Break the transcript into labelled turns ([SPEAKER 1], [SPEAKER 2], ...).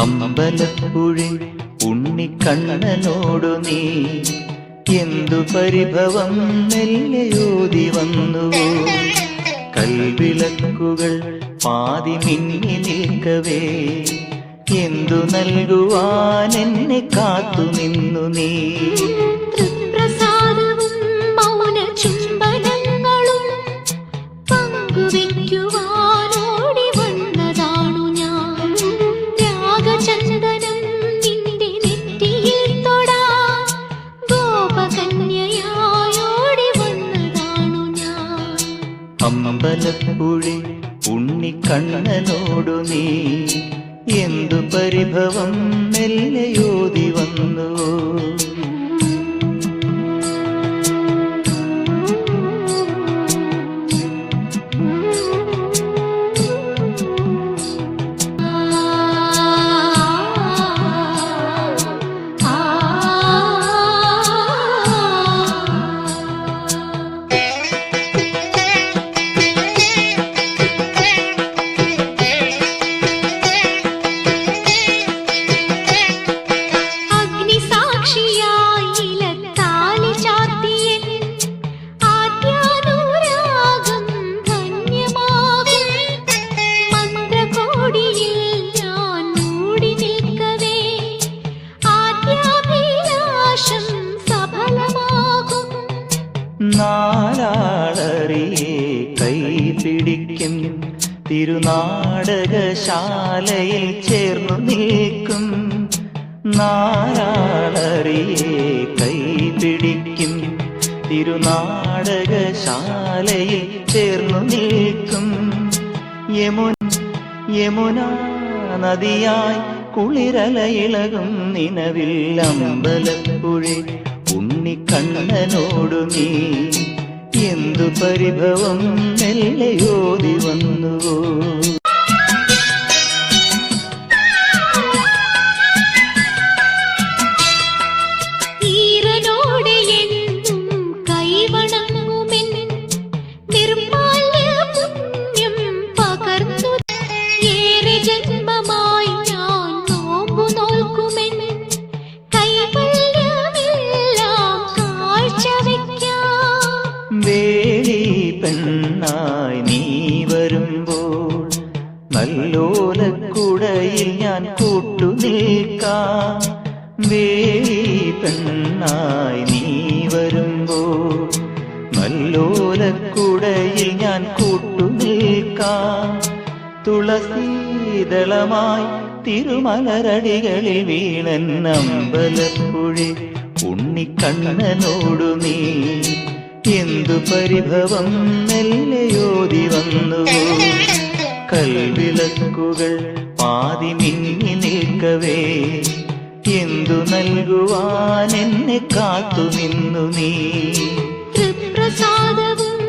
[SPEAKER 1] അമ്പലപ്പുഴി ഉണ്ണിക്കണ്ണനോടു നീ എന്തു പരിഭവം മെല്ലയോതി വന്നുവോ. കൽവിളക്കുകൾ പാതി മിന്നി നിൽക്കവേ എന്തു നൽകുവാൻ എന്നെ കാത്തു നിന്നു നീ. അമ്പലപ്പുഴി ഉണ്ണിക്കണ്ണനോടു നീ എന്തു പരിഭവം മെല്ലയോതി വന്നു. നാലാളറിയെ കൈപിടിക്കും തിരുനാടകശാലയിൽ ചേർന്നു നിൽക്കും. നാലാളറിയെ കൈപിടിക്കും തിരുനാടകശാലയിൽ ചേർന്നു നിൽക്കും. യമുനാ നദിയായി കുളിരലയിളകും നിലവിൽ അമ്പലപ്പുഴി ഉണ്ണിക്കണ്ണനോടു നീ എന്തു പരിഭവം മെല്ലയോതി വന്നുവോ. വേലി പെണ്ണായി നീ വരുമ്പോൾ നല്ലോലക്കുടയിൽ ഞാൻ കൂട്ടു നിൽക്കാം. വേലി പെണ്ണായി നീ വരുമ്പോൾ നല്ലോലക്കുടയിൽ ഞാൻ കൂട്ടു നിൽക്കാം. തുളസീദളമായി തിരുമലരടികളിൽ വീണൻ അമ്പലപ്പുഴി ഉണ്ണിക്കണ്ണനോടു നീ എന്തു പരിഭവം മെല്ലയോതി വന്നുവോ. കൽവിളക്കുകൾ പാതി മിന്നി നിൽക്കവേ എന്തു നൽകുവാൻ എന്നെ കാത്തു നിന്നു നീ.
[SPEAKER 2] തൃപ്രസാദവും